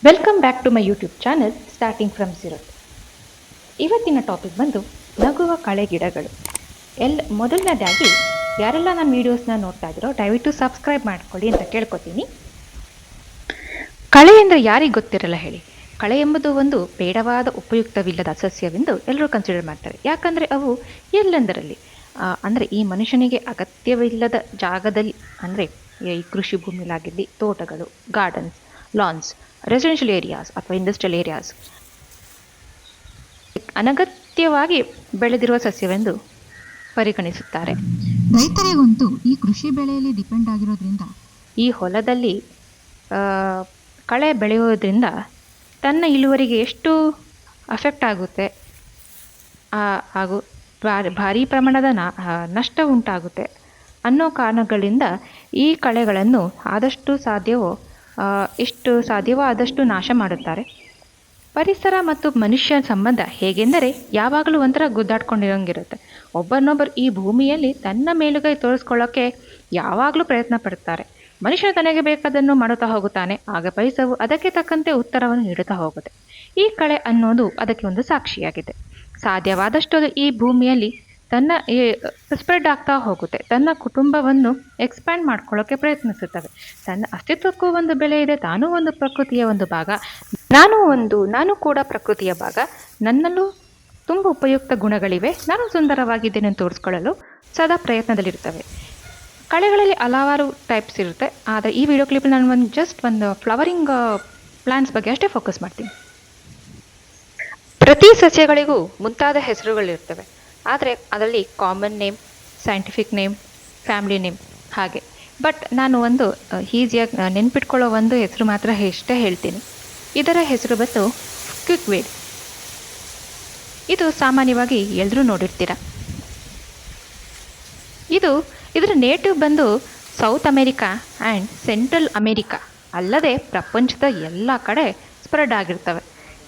Welcome back to my YouTube channel starting from zero. ಇವತ್ತಿನ topic ಬಂದು ನಗುವ ಕಳೆ ಗಿಡಗಳು. ಮೊದಲನೇದಾಗಿ ಯಾರೆಲ್ಲ ನನ್ನ ವೀಡಿಯೋಸ್ನ ನೋಡ್ತಾ ಇದ್ದೀರೋ ದಯವಿಟ್ಟು ಸಬ್ಸ್ಕ್ರೈಬ್ ಮಾಡ್ಕೊಳ್ಳಿ ಅಂತ ಕೇಳ್ಕೊತೀನಿ. ಕಳೆ ಅಂದರೆ ಯಾರಿಗೆ ಗೊತ್ತಿರಲ್ಲ ಹೇಳಿ. ಕಳೆ ಎಂಬುದು ಒಂದು ಬೇಡವಾದ ಉಪಯುಕ್ತವಿಲ್ಲದ ಸಸ್ಯವೆಂದು ಎಲ್ಲರೂ ಕನ್ಸಿಡರ್ ಮಾಡ್ತಾರೆ. ಯಾಕಂದರೆ ಅವು ಎಲ್ಲೆಂದರಲ್ಲಿ ಅಂದರೆ ಈ ಮನುಷ್ಯನಿಗೆ ಅಗತ್ಯವಿಲ್ಲದ ಜಾಗದಲ್ಲಿ, ಅಂದರೆ ಈ ಕೃಷಿ ಭೂಮಿಲಾಗಿರಲಿ, ತೋಟಗಳು, ಗಾರ್ಡನ್ಸ್, ಲಾನ್ಸ್, ರೆಸಿಡೆನ್ಷಿಯಲ್ ಏರಿಯಾಸ್ ಅಥವಾ ಇಂಡಸ್ಟ್ರಿಯಲ್ ಏರಿಯಾಸ್ ಅನಗತ್ಯವಾಗಿ ಬೆಳೆದಿರುವ ಸಸ್ಯವೆಂದು ಪರಿಗಣಿಸುತ್ತಾರೆ. ರೈತರಿಗಂತೂ ಈ ಕೃಷಿ ಬೆಳೆಯಲ್ಲಿ ಡಿಪೆಂಡ್ ಆಗಿರೋದ್ರಿಂದ ಈ ಹೊಲದಲ್ಲಿ ಕಳೆ ಬೆಳೆಯೋದ್ರಿಂದ ತನ್ನ ಇಳುವರಿಗೆ ಎಷ್ಟು ಅಫೆಕ್ಟ್ ಆಗುತ್ತೆ ಹಾಗೂ ಭಾರೀ ಪ್ರಮಾಣದ ನಷ್ಟ ಉಂಟಾಗುತ್ತೆ ಅನ್ನೋ ಕಾರಣಗಳಿಂದ ಈ ಕಳೆಗಳನ್ನು ಆದಷ್ಟು ಸಾಧ್ಯವೋ ಎಷ್ಟು ಸಾಧ್ಯವೋ ಆದಷ್ಟು ನಾಶ ಮಾಡುತ್ತಾರೆ. ಪರಿಸರ ಮತ್ತು ಮನುಷ್ಯ ಸಂಬಂಧ ಹೇಗೆಂದರೆ ಯಾವಾಗಲೂ ಒಂಥರ ಗುದ್ದಾಡ್ಕೊಂಡಿರೋಂಗಿರುತ್ತೆ. ಒಬ್ಬರನ್ನೊಬ್ಬರು ಈ ಭೂಮಿಯಲ್ಲಿ ತನ್ನ ಮೇಲುಗೈ ತೋರಿಸ್ಕೊಳ್ಳೋಕ್ಕೆ ಯಾವಾಗಲೂ ಪ್ರಯತ್ನ ಪಡ್ತಾರೆ. ಮನುಷ್ಯನು ತನಗೆ ಬೇಕಾದನ್ನು ಮಾಡುತ್ತಾ ಹೋಗುತ್ತಾನೆ, ಆಗ ಪರಿಸರವು ಅದಕ್ಕೆ ತಕ್ಕಂತೆ ಉತ್ತರವನ್ನು ನೀಡುತ್ತಾ ಹೋಗುತ್ತೆ. ಈ ಕಳೆ ಅನ್ನೋದು ಅದಕ್ಕೆ ಒಂದು ಸಾಕ್ಷಿಯಾಗಿದೆ. ಸಾಧ್ಯವಾದಷ್ಟು ಈ ಭೂಮಿಯಲ್ಲಿ ತನ್ನ ಸ್ಪ್ರೆಡ್ ಆಗ್ತಾ ಹೋಗುತ್ತೆ. ತನ್ನ ಕುಟುಂಬವನ್ನು ಎಕ್ಸ್ಪ್ಯಾಂಡ್ ಮಾಡ್ಕೊಳ್ಳೋಕ್ಕೆ ಪ್ರಯತ್ನಿಸುತ್ತವೆ. ತನ್ನ ಅಸ್ತಿತ್ವಕ್ಕೂ ಒಂದು ಬೆಲೆ ಇದೆ. ತಾನೂ ಒಂದು ಪ್ರಕೃತಿಯ ಒಂದು ಭಾಗ, ನಾನು ಕೂಡ ಪ್ರಕೃತಿಯ ಭಾಗ. ನನ್ನಲ್ಲೂ ತುಂಬ ಉಪಯುಕ್ತ ಗುಣಗಳಿವೆ. ನಾನು ಸುಂದರವಾಗಿದ್ದೇನೆ ತೋರಿಸ್ಕೊಳ್ಳಲು ಸದಾ ಪ್ರಯತ್ನದಲ್ಲಿರ್ತವೆ. ಕಳೆಗಳಲ್ಲಿ ಹಲವಾರು ಟೈಪ್ಸ್ ಇರುತ್ತೆ. ಆದರೆ ಈ ವಿಡಿಯೋ ಕ್ಲಿಪ್ಪಲ್ಲಿ ನಾನು ಒಂದು ಫ್ಲವರಿಂಗ್ ಪ್ಲಾಂಟ್ಸ್ ಬಗ್ಗೆ ಅಷ್ಟೇ ಫೋಕಸ್ ಮಾಡ್ತೀನಿ. ಪ್ರತಿ ಸಸ್ಯಗಳಿಗೂ ಮುಂತಾದ ಹೆಸರುಗಳಿರ್ತವೆ. ಆದರೆ ಅದರಲ್ಲಿ common name, scientific name, family name ಹಾಗೆ. ಬಟ್ ನಾನು ಒಂದು ಈಸಿಯಾಗಿ ನೆನ್ಪಿಟ್ಕೊಳ್ಳೋ ಒಂದು ಹೆಸರು ಮಾತ್ರ ಇಷ್ಟೇ ಹೇಳ್ತೀನಿ. ಇದರ ಹೆಸರು ಬಂದು ಕ್ವಿಕ್ವೀಡ್. ಇದು ಸಾಮಾನ್ಯವಾಗಿ ಎಲ್ಲರೂ ನೋಡಿರ್ತೀರ. ಇದರ ನೇಟಿವ್ ಬಂದು south America and central America ಅಲ್ಲದೆ ಪ್ರಪಂಚದ ಎಲ್ಲ ಕಡೆ ಸ್ಪ್ರೆಡ್ ಆಗಿರ್ತವೆ.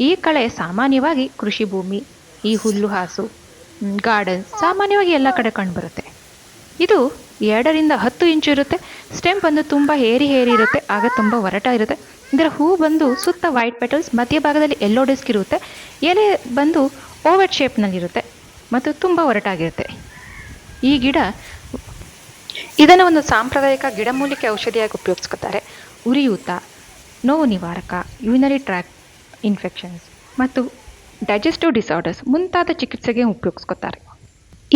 ಈ ಕಳೆ ಸಾಮಾನ್ಯವಾಗಿ ಕೃಷಿ ಭೂಮಿ, ಈ ಹುಲ್ಲು ಹಾಸು, ಗಾರ್ಡನ್ಸ್ ಸಾಮಾನ್ಯವಾಗಿ ಎಲ್ಲ ಕಡೆ ಕಂಡುಬರುತ್ತೆ. ಇದು 2 to 10 ಇಂಚು ಇರುತ್ತೆ. ಸ್ಟೆಮ್ ಬಂದು ತುಂಬ ಏರಿ ಇರುತ್ತೆ, ಆಗ ತುಂಬ ಒರಟ ಇರುತ್ತೆ. ಇದರ ಹೂ ಬಂದು ಸುತ್ತ ವೈಟ್ ಪೆಟಲ್ಸ್, ಮಧ್ಯಭಾಗದಲ್ಲಿ ಯೆಲ್ಲೋ ಡಿಸ್ಕ್ ಇರುತ್ತೆ. ಎಲೆ ಬಂದು ಓವಲ್ ಶೇಪ್ನಲ್ಲಿರುತ್ತೆ ಮತ್ತು ತುಂಬ ಒರಟಾಗಿರುತ್ತೆ. ಈ ಗಿಡ ಇದನ್ನು ಒಂದು ಸಾಂಪ್ರದಾಯಿಕ ಗಿಡಮೂಲಿಕೆ ಔಷಧಿಯಾಗಿ ಉಪಯೋಗಿಸ್ಕೊತಾರೆ. ಉರಿಯೂತ, ನೋವು ನಿವಾರಕ, ಯೂರಿನರಿ ಟ್ರ್ಯಾಕ್ಟ್ ಇನ್ಫೆಕ್ಷನ್ಸ್ ಮತ್ತು ಡೈಜೆಸ್ಟಿವ್ ಡಿಸಾರ್ಡರ್ಸ್ ಮುಂತಾದ ಚಿಕಿತ್ಸೆಗೆ ಉಪಯೋಗಿಸ್ಕೊತಾರೆ.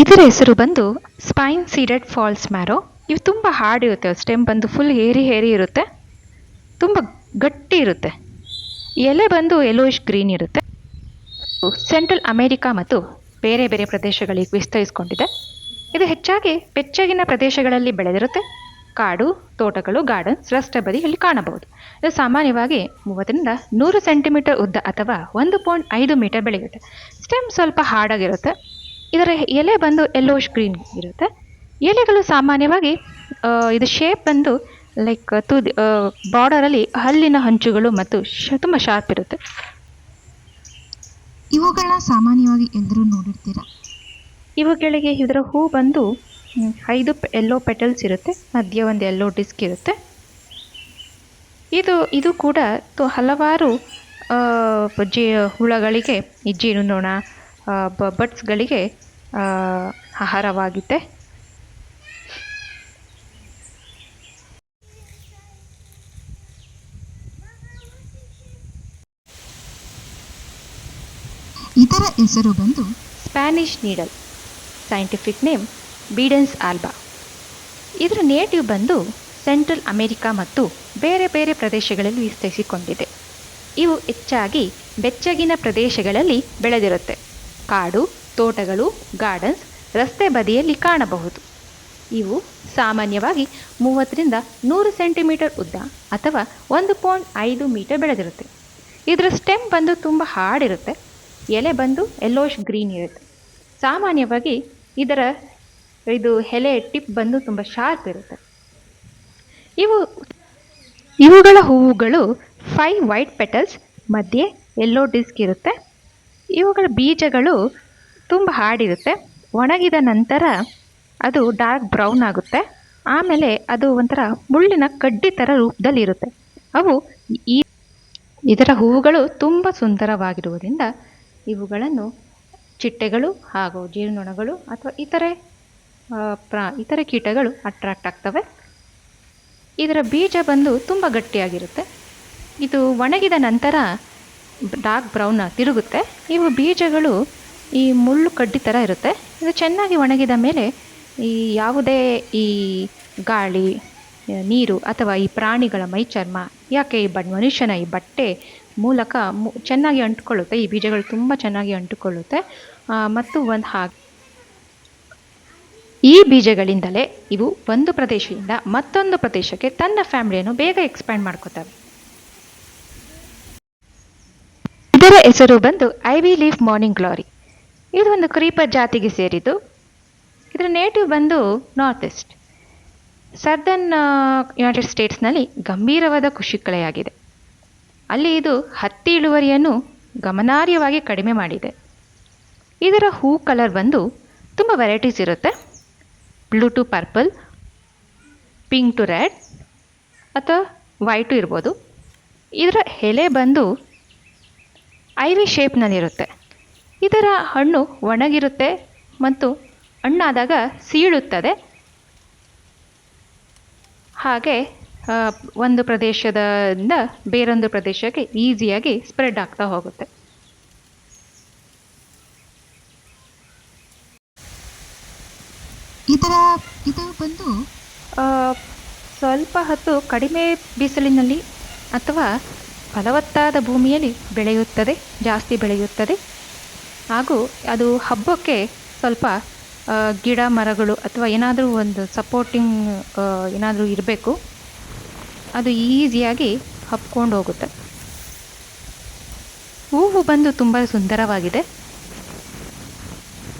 ಇದರ ಹೆಸರು ಬಂದು ಸ್ಪೈನ್ ಸೀಡೆಡ್ ಫಾಲ್ಸ್ ಮ್ಯಾರೋ. ಇವು ತುಂಬ ಹಾರ್ಡ್ ಇರುತ್ತೆ. ಸ್ಟೆಮ್ ಬಂದು ಫುಲ್ ಏರಿ ಇರುತ್ತೆ, ತುಂಬ ಗಟ್ಟಿ ಇರುತ್ತೆ. ಎಲೆ ಬಂದು ಯೆಲ್ಲೋಯಿಶ್ ಗ್ರೀನ್ ಇರುತ್ತೆ. ಸೆಂಟ್ರಲ್ ಅಮೇರಿಕಾ ಮತ್ತು ಬೇರೆ ಬೇರೆ ಪ್ರದೇಶಗಳಿಗೆ ವಿಸ್ತರಿಸಿಕೊಂಡಿದೆ. ಇದು ಹೆಚ್ಚಾಗಿ ಬೆಚ್ಚಗಿನ ಪ್ರದೇಶಗಳಲ್ಲಿ ಬೆಳೆದಿರುತ್ತೆ. ಕಾಡು, ತೋಟಗಳು, ಗಾರ್ಡನ್ಸ್, ರಸ್ತೆ ಬದಿಯಲ್ಲಿ ಕಾಣಬಹುದು. ಇದು ಸಾಮಾನ್ಯವಾಗಿ 30 to 100 ಸೆಂಟಿಮೀಟರ್ ಉದ್ದ ಅಥವಾ 1.5 ಮೀಟರ್ ಬೆಳೆಯುತ್ತೆ. ಸ್ಟೆಮ್ ಸ್ವಲ್ಪ ಹಾರ್ಡಾಗಿರುತ್ತೆ. ಇದರ ಎಲೆ ಬಂದು ಯೆಲ್ಲೋಯಿಶ್ ಗ್ರೀನ್ ಇರುತ್ತೆ. ಎಲೆಗಳು ಸಾಮಾನ್ಯವಾಗಿ ಇದು ಶೇಪ್ ಬಂದು ಲೈಕ್ ಬಾರ್ಡರಲ್ಲಿ ಹಲ್ಲಿನ ಹಂಚುಗಳು ಮತ್ತು ತುಂಬ ಶಾರ್ಪ್ ಇರುತ್ತೆ. ಇವುಗಳನ್ನ ಸಾಮಾನ್ಯವಾಗಿ ಎಲ್ಲರೂ ನೋಡಿರ್ತೀರ. ಇವುಗಳಿಗೆ ಇದರ ಹೂ ಬಂದು 5 ಯೆಲ್ಲೋ ಪೆಟಲ್ಸ್ ಇರುತ್ತೆ, ಮಧ್ಯೆ ಒಂದು ಯೆಲ್ಲೋ ಡಿಸ್ಕ್ ಇರುತ್ತೆ. ಇದು ಕೂಡ ಹಲವಾರು ಹುಳಗಳಿಗೆ, ಈ ಜೇನುನೊಣ, ಬಡ್ಸ್ಗಳಿಗೆ ಆಹಾರವಾಗಿದೆ. ಇದರ ಹೆಸರು ಬಂದು Spanish needle, scientific name Bidens alba. ಇದರ ನೇಟಿವ್ ಬಂದು ಸೆಂಟ್ರಲ್ ಅಮೇರಿಕಾ ಮತ್ತು ಬೇರೆ ಬೇರೆ ಪ್ರದೇಶಗಳಲ್ಲಿ ವಿಸ್ತರಿಸಿಕೊಂಡಿದೆ. ಇವು ಹೆಚ್ಚಾಗಿ ಬೆಚ್ಚಗಿನ ಪ್ರದೇಶಗಳಲ್ಲಿ ಬೆಳೆದಿರುತ್ತೆ. ಕಾಡು, ತೋಟಗಳು, ಗಾರ್ಡನ್ಸ್, ರಸ್ತೆ ಬದಿಯಲ್ಲಿ ಕಾಣಬಹುದು. ಇವು ಸಾಮಾನ್ಯವಾಗಿ 30 to 100 ಸೆಂಟಿಮೀಟರ್ ಉದ್ದ ಅಥವಾ 1.5 ಮೀಟರ್ ಬೆಳೆದಿರುತ್ತೆ. ಇದರ ಸ್ಟೆಮ್ ಬಂದು ತುಂಬ ಹಾರ್ಡ್ ಇರುತ್ತೆ. ಎಲೆ ಬಂದು ಯೆಲ್ಲೋಯಿಶ್ ಗ್ರೀನ್ ಇರುತ್ತೆ. ಸಾಮಾನ್ಯವಾಗಿ ಇದು ಎಲೆ ಟಿಪ್ ಬಂದು ತುಂಬ ಶಾರ್ಪ್ ಇರುತ್ತೆ. ಇವುಗಳ ಹೂವುಗಳು 5 ವೈಟ್ ಪೆಟಲ್ಸ್, ಮಧ್ಯೆ ಯೆಲ್ಲೋ ಡಿಸ್ಕ್ ಇರುತ್ತೆ. ಇವುಗಳ ಬೀಜಗಳು ತುಂಬ ಹಾರ್ಡ್ ಇರುತ್ತೆ. ಒಣಗಿದ ನಂತರ ಅದು ಡಾರ್ಕ್ ಬ್ರೌನ್ ಆಗುತ್ತೆ. ಆಮೇಲೆ ಅದು ಒಂಥರ ಮುಳ್ಳಿನ ಕಡ್ಡಿ ಥರ ರೂಪದಲ್ಲಿ ಇರುತ್ತೆ. ಅವು ಇದರ ಹೂವುಗಳು ತುಂಬ ಸುಂದರವಾಗಿರುವುದರಿಂದ ಇವುಗಳನ್ನು ಚಿಟ್ಟೆಗಳು ಹಾಗೂ ಜೇನುನೊಣಗಳು ಅಥವಾ ಇತರೆ ಕೀಟಗಳು ಅಟ್ರಾಕ್ಟ್ ಆಗ್ತವೆ. ಇದರ ಬೀಜ ಬಂದು ತುಂಬ ಗಟ್ಟಿಯಾಗಿರುತ್ತೆ. ಇದು ಒಣಗಿದ ನಂತರ ಡಾರ್ಕ್ ಬ್ರೌನ್ ತಿರುಗುತ್ತೆ. ಇವು ಬೀಜಗಳು ಈ ಮುಳ್ಳು ಕಡ್ಡಿ ಥರ ಇರುತ್ತೆ. ಇದು ಚೆನ್ನಾಗಿ ಒಣಗಿದ ಮೇಲೆ ಈ ಯಾವುದೇ ಈ ಗಾಳಿ, ನೀರು ಅಥವಾ ಈ ಪ್ರಾಣಿಗಳ ಮೈ ಚರ್ಮ, ಯಾಕೆ ಈ ಮನುಷ್ಯನ ಈ ಬಟ್ಟೆ ಮೂಲಕ ಚೆನ್ನಾಗಿ ಅಂಟಿಕೊಳ್ಳುತ್ತೆ. ಈ ಬೀಜಗಳು ತುಂಬ ಚೆನ್ನಾಗಿ ಅಂಟಿಕೊಳ್ಳುತ್ತೆ. ಮತ್ತು ಈ ಬೀಜಗಳಿಂದಲೇ ಇವು ಒಂದು ಪ್ರದೇಶದಿಂದ ಮತ್ತೊಂದು ಪ್ರದೇಶಕ್ಕೆ ತನ್ನ ಫ್ಯಾಮಿಲಿಯನ್ನು ಬೇಗ ಎಕ್ಸ್ಪ್ಯಾಂಡ್ ಮಾಡ್ಕೋತವೆ. ಇದರ ಹೆಸರು ಬಂದು ಐವಿ ಲೀಫ್ ಮಾರ್ನಿಂಗ್ ಗ್ಲೋರಿ. ಇದು ಒಂದು ಕ್ರೀಪರ್ ಜಾತಿಗೆ ಸೇರಿದ್ದು. ಇದರ ನೇಟಿವ್ ಬಂದು ನಾರ್ತ್ ಈಸ್ಟ್ ಸದರ್ನ್ ಯುನೈಟೆಡ್ ಸ್ಟೇಟ್ಸ್ನಲ್ಲಿ ಗಂಭೀರವಾದ ಕೃಷಿ ಕಳೆಯಾಗಿದೆ. ಅಲ್ಲಿ ಇದು ಹತ್ತಿ ಇಳುವರಿಯನ್ನು ಗಮನಾರ್ಹವಾಗಿ ಕಡಿಮೆ ಮಾಡಿದೆ. ಇದರ ಹೂ ಕಲರ್ ಬಂದು ತುಂಬ ವೆರೈಟೀಸ್ ಇರುತ್ತೆ. Blue to purple, pink to red ಅಥವಾ ವೈಟು ಇರ್ಬೋದು. ಇದರ ಎಲೆ ಬಂದು ಐವಿ ಶೇಪ್ನಲ್ಲಿರುತ್ತೆ. ಇದರ ಹಣ್ಣು ಒಣಗಿರುತ್ತೆ ಮತ್ತು ಹಣ್ಣಾದಾಗ ಸೀಳುತ್ತದೆ. ಹಾಗೆ ಒಂದು ಪ್ರದೇಶದಿಂದ ಬೇರೊಂದು ಪ್ರದೇಶಕ್ಕೆ ಈಸಿಯಾಗಿ ಸ್ಪ್ರೆಡ್ ಆಗ್ತಾ ಹೋಗುತ್ತೆ. ಇದು ಬಂದು ಸ್ವಲ್ಪ ಹೊತ್ತು ಕಡಿಮೆ ಬಿಸಿಲಿನಲ್ಲಿ ಅಥವಾ ಫಲವತ್ತಾದ ಭೂಮಿಯಲ್ಲಿ ಜಾಸ್ತಿ ಬೆಳೆಯುತ್ತದೆ. ಹಾಗೂ ಅದು ಹಬ್ಬಕ್ಕೆ ಸ್ವಲ್ಪ ಗಿಡ ಮರಗಳು ಅಥವಾ ಏನಾದರೂ ಒಂದು ಸಪೋರ್ಟಿಂಗ್ ಏನಾದರೂ ಇರಬೇಕು. ಅದು ಈಸಿಯಾಗಿ ಹಬ್ಕೊಂಡು ಹೋಗುತ್ತೆ. ಹೂವು ಬಂದು ತುಂಬ ಸುಂದರವಾಗಿದೆ,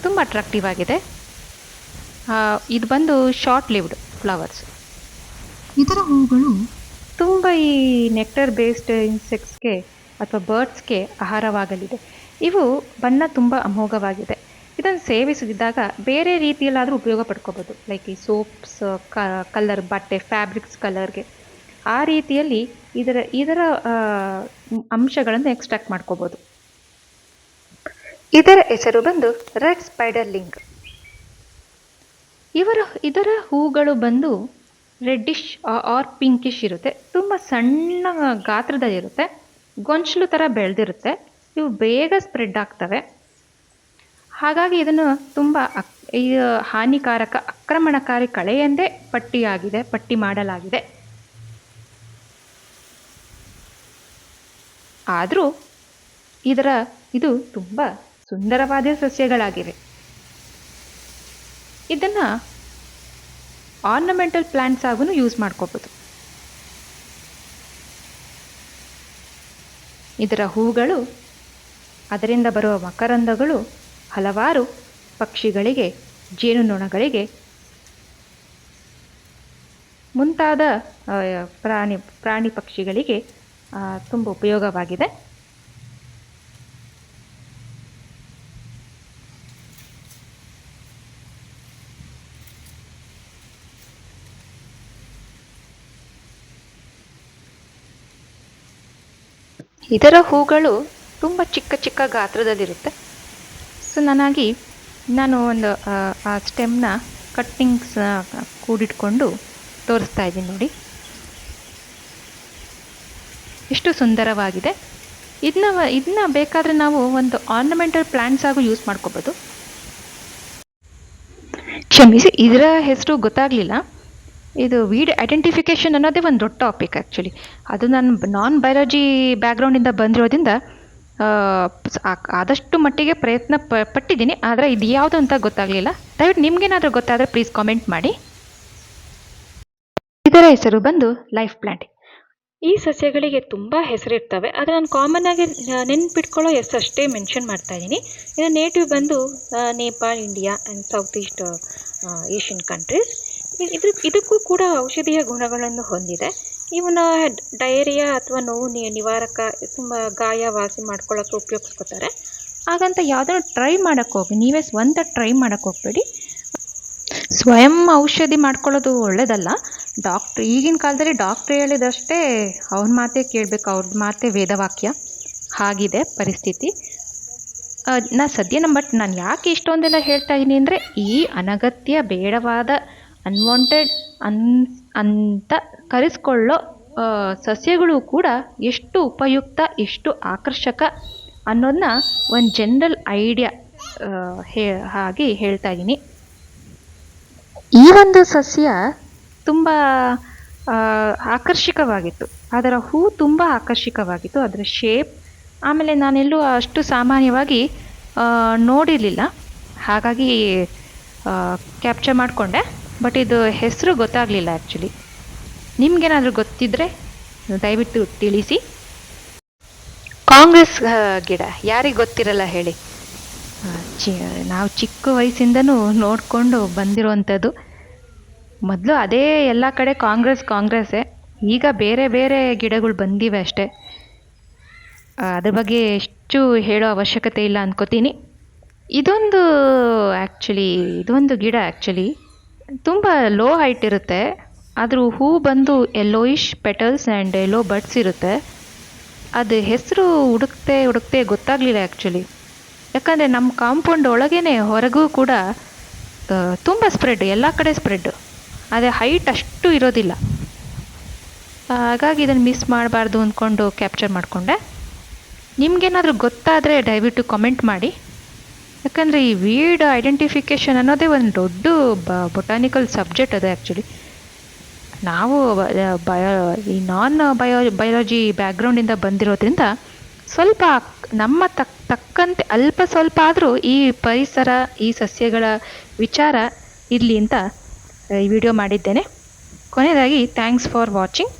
ತುಂಬ ಅಟ್ರಾಕ್ಟಿವ್ ಆಗಿದೆ. ಇದು ಬಂದು ಶಾರ್ಟ್ ಲಿವ್ಡ್ ಫ್ಲವರ್ಸ್. ಇದರ ಹೂವುಗಳು ತುಂಬ ಈ ನೆಕ್ಟರ್ ಬೇಸ್ಡ್ ಇನ್ಸೆಕ್ಟ್ಸ್ಗೆ ಅಥವಾ ಬರ್ಡ್ಸ್ಗೆ ಆಹಾರವಾಗಲಿದೆ. ಇವು ಬಣ್ಣ ತುಂಬ ಅಮೋಘವಾಗಿದೆ. ಇದನ್ನು ಸೇವಿಸಿದಾಗ ಬೇರೆ ರೀತಿಯಲ್ಲಾದರೂ ಉಪಯೋಗ ಪಡ್ಕೋಬೋದು. ಲೈಕ್ ಈ ಸೋಪ್ಸ್ ಕಲರ್, ಬಟ್ಟೆ ಫ್ಯಾಬ್ರಿಕ್ಸ್ ಕಲರ್ಗೆ ಆ ರೀತಿಯಲ್ಲಿ ಇದರ ಅಂಶಗಳನ್ನು ಎಕ್ಸ್ಟ್ರಾಕ್ಟ್ ಮಾಡ್ಕೋಬೋದು. ಇದರ ಹೆಸರು ಬಂದು ರೆಡ್ ಸ್ಪೈಡರ್ ಲಿಂಕ್. ಇದರ ಹೂಗಳು ಬಂದು ರೆಡ್ಡಿಶ್ ಆರ್ ಪಿಂಕಿಶ್ ಇರುತ್ತೆ. ತುಂಬ ಸಣ್ಣ ಗಾತ್ರದಲ್ಲಿರುತ್ತೆ. ಗೊಂಚಲು ಥರ ಬೆಳೆದಿರುತ್ತೆ. ಇವು ಬೇಗ ಸ್ಪ್ರೆಡ್ ಆಗ್ತವೆ. ಹಾಗಾಗಿ ಇದನ್ನು ತುಂಬ ಹಾನಿಕಾರಕ ಆಕ್ರಮಣಕಾರಿ ಕಳೆ ಎಂದೇ ಪಟ್ಟಿ ಮಾಡಲಾಗಿದೆ. ಆದರೂ ಇದು ತುಂಬ ಸುಂದರವಾದ ಸಸ್ಯಗಳಾಗಿವೆ. ಇದನ್ನು ಆರ್ನಮೆಂಟಲ್ ಪ್ಲಾಂಟ್ಸ್ ಆಗೂ ಯೂಸ್ ಮಾಡ್ಕೋಬೋದು. ಇದರ ಹೂಗಳು, ಅದರಿಂದ ಬರುವ ಮಕರಂದಗಳು ಹಲವಾರು ಪಕ್ಷಿಗಳಿಗೆ, ಜೇನುನೊಣಗಳಿಗೆ ಮುಂತಾದ ಪ್ರಾಣಿ ಪಕ್ಷಿಗಳಿಗೆ ತುಂಬ ಉಪಯೋಗವಾಗಿದೆ. ಇದರ ಹೂಗಳು ತುಂಬ ಚಿಕ್ಕ ಚಿಕ್ಕ ಗಾತ್ರದಲ್ಲಿರುತ್ತೆ. ಸೊ ನಾನು ಒಂದು ಆ ಸ್ಟೆಮ್ನ ಕಟ್ಟಿಂಗ್ಸ್ ಕೂಡಿಟ್ಕೊಂಡು ತೋರಿಸ್ತಾ ಇದ್ದೀನಿ ನೋಡಿ, ಎಷ್ಟು ಸುಂದರವಾಗಿದೆ. ಇದನ್ನ ಬೇಕಾದರೆ ನಾವು ಒಂದು ಆರ್ನಮೆಂಟಲ್ ಪ್ಲಾಂಟ್ಸ್ ಆಗೂ ಯೂಸ್ ಮಾಡ್ಕೋಬೋದು. ಕ್ಷಮಿಸಿ, ಇದರ ಹೆಸರು ಗೊತ್ತಾಗಲಿಲ್ಲ. ಇದು ವೀಡ್ ಐಡೆಂಟಿಫಿಕೇಷನ್ ಅನ್ನೋದೇ ಒಂದು ದೊಡ್ಡ ಟಾಪಿಕ್ ಆ್ಯಕ್ಚುಲಿ. ಅದು ನಾನು ನಾನ್ ಬಯಾಲಜಿ ಬ್ಯಾಕ್ಗ್ರೌಂಡಿಂದ ಬಂದಿರೋದ್ರಿಂದ ಆದಷ್ಟು ಮಟ್ಟಿಗೆ ಪ್ರಯತ್ನ ಪಟ್ಟಿದ್ದೀನಿ. ಆದರೆ ಇದು ಯಾವುದು ಅಂತ ಗೊತ್ತಾಗಲಿಲ್ಲ. ದಯವಿಟ್ಟು ನಿಮ್ಗೇನಾದರೂ ಗೊತ್ತಾದರೆ ಪ್ಲೀಸ್ ಕಾಮೆಂಟ್ ಮಾಡಿ. ಇದರ ಹೆಸರು ಬಂದು ಲೈಫ್ ಪ್ಲಾಂಟ್. ಈ ಸಸ್ಯಗಳಿಗೆ ತುಂಬ ಹೆಸರಿರ್ತವೆ, ಆದರೆ ನಾನು ಕಾಮನ್ ಆಗಿ ನೆನ್ಪಿಟ್ಕೊಳ್ಳೋ ಅಷ್ಟೇ ಮೆನ್ಷನ್ ಮಾಡ್ತಾ ಇದ್ದೀನಿ. ಇದರ ನೇಟಿವ್ ಬಂದು Nepal, India and south East Asian countries. ಇದಕ್ಕೂ ಕೂಡ ಔಷಧೀಯ ಗುಣಗಳನ್ನು ಹೊಂದಿದೆ. ಇವನ್ನ ಡಯೇರಿಯಾ ಅಥವಾ ನೋವು ನಿವಾರಕ, ತುಂಬ ಗಾಯ ವಾಸಿ ಮಾಡ್ಕೊಳ್ಳೋಕ್ಕೆ ಉಪಯೋಗಿಸ್ಕೋತಾರೆ. ಹಾಗಂತ ಯಾವುದನ್ನು ಟ್ರೈ ಮಾಡೋಕ್ಕೆ ಹೋಗಿ ನೀವೇ ಸ್ವಂತ ಟ್ರೈ ಮಾಡೋಕ್ಕೆ ಹೋಗಬೇಡಿ. ಸ್ವಯಂ ಔಷಧಿ ಮಾಡ್ಕೊಳ್ಳೋದು ಒಳ್ಳೆಯದಲ್ಲ. ಈಗಿನ ಕಾಲದಲ್ಲಿ ಡಾಕ್ಟ್ರ್ ಹೇಳಿದಷ್ಟೇ ಅವ್ರ ಮಾತೇ ಕೇಳಬೇಕು, ಅವ್ರದ್ದು ಮಾತೇ ವೇದವಾಕ್ಯ, ಹಾಗಿದೆ ಪರಿಸ್ಥಿತಿ. ಬಟ್ ನಾನು ಯಾಕೆ ಇಷ್ಟೊಂದೆಲ್ಲ ಹೇಳ್ತಾ ಇದ್ದೀನಿ ಅಂದರೆ, ಈ ಅನಗತ್ಯ ಬೇಡವಾದ ಅನ್ವಾಂಟೆಡ್ ಅಂತ ಕರೆಸ್ಕೊಳ್ಳೋ ಸಸ್ಯಗಳು ಕೂಡ ಎಷ್ಟು ಉಪಯುಕ್ತ, ಎಷ್ಟು ಆಕರ್ಷಕ ಅನ್ನೋದನ್ನ ಒಂದು ಜನರಲ್ ಐಡಿಯಾ ಹಾಗೆ ಹೇಳ್ತಾ ಇದ್ದೀನಿ. ಈ ಒಂದು ಸಸ್ಯ ತುಂಬ ಆಕರ್ಷಕವಾಗಿತ್ತು, ಅದರ ಹೂ ತುಂಬ ಆಕರ್ಷಕವಾಗಿತ್ತು, ಅದರ ಶೇಪ್. ಆಮೇಲೆ ನಾನೆಲ್ಲೂ ಅಷ್ಟು ಸಾಮಾನ್ಯವಾಗಿ ನೋಡಿರಲಿಲ್ಲ, ಹಾಗಾಗಿ ಕ್ಯಾಪ್ಚರ್ ಮಾಡಿಕೊಂಡೆ. ಬಟ್ ಇದು ಹೆಸರು ಗೊತ್ತಾಗಲಿಲ್ಲ ಆ್ಯಕ್ಚುಲಿ. ನಿಮಗೇನಾದರೂ ಗೊತ್ತಿದ್ದರೆ ದಯವಿಟ್ಟು ತಿಳಿಸಿ. ಕಾಂಗ್ರೆಸ್ ಗಿಡ ಯಾರಿಗೆ ಗೊತ್ತಿರಲ್ಲ ಹೇಳಿ. ನಾವು ಚಿಕ್ಕ ವಯಸ್ಸಿಂದನೂ ನೋಡಿಕೊಂಡು ಬಂದಿರೋವಂಥದ್ದು. ಮೊದಲು ಅದೇ ಎಲ್ಲ ಕಡೆ ಕಾಂಗ್ರೆಸ್ಸೇ. ಈಗ ಬೇರೆ ಬೇರೆ ಗಿಡಗಳು ಬಂದಿವೆ ಅಷ್ಟೇ. ಅದ್ರ ಬಗ್ಗೆ ಎಷ್ಟು ಹೇಳೋ ಅವಶ್ಯಕತೆ ಇಲ್ಲ ಅಂದ್ಕೋತೀನಿ. ಇದೊಂದು ಗಿಡ ಆ್ಯಕ್ಚುಲಿ ತುಂಬ ಲೋ ಹೈಟ್ ಇರುತ್ತೆ. ಅದ್ರ ಹೂ ಬಂದು yellowish petals and yellow buds ಇರುತ್ತೆ. ಅದು ಹೆಸರು ಹುಡುಕ್ತೆ ಗೊತ್ತಾಗಲಿಲ್ಲ ಆ್ಯಕ್ಚುಲಿ. ಯಾಕಂದರೆ ನಮ್ಮ ಕಾಂಪೌಂಡ್ ಒಳಗೇ ಹೊರಗೂ ಕೂಡ ತುಂಬ ಸ್ಪ್ರೆಡ್, ಎಲ್ಲ ಕಡೆ ಸ್ಪ್ರೆಡ್. ಅದೇ ಹೈಟ್ ಅಷ್ಟು ಇರೋದಿಲ್ಲ. ಹಾಗಾಗಿ ಇದನ್ನು ಮಿಸ್ ಮಾಡಬಾರ್ದು ಅಂದ್ಕೊಂಡು ಕ್ಯಾಪ್ಚರ್ ಮಾಡಿಕೊಂಡೆ. ನಿಮಗೇನಾದರೂ ಗೊತ್ತಾದರೆ ದಯವಿಟ್ಟು ಕಾಮೆಂಟ್ ಮಾಡಿ. ಯಾಕಂದರೆ ಈ ವೀಡ್ ಐಡೆಂಟಿಫಿಕೇಷನ್ ಅನ್ನೋದೇ ಒಂದು ದೊಡ್ಡ ಬೊಟಾನಿಕಲ್ ಸಬ್ಜೆಕ್ಟ್ ಅದು ಆ್ಯಕ್ಚುಲಿ. ನಾವು ಈ ಬಯಾಲಜಿ ಬ್ಯಾಕ್ಗ್ರೌಂಡಿಂದ ಬಂದಿರೋದ್ರಿಂದ ಸ್ವಲ್ಪ ನಮ್ಮ ತಕ್ಕಂತೆ ಅಲ್ಪ ಸ್ವಲ್ಪ ಆದರೂ ಈ ಪರಿಸರ, ಈ ಸಸ್ಯಗಳ ವಿಚಾರ ಇರಲಿ ಅಂತ ಈ ವಿಡಿಯೋ ಮಾಡಿದ್ದೇನೆ. ಕೊನೆಯದಾಗಿ ಥ್ಯಾಂಕ್ಸ್ ಫಾರ್ ವಾಚಿಂಗ್.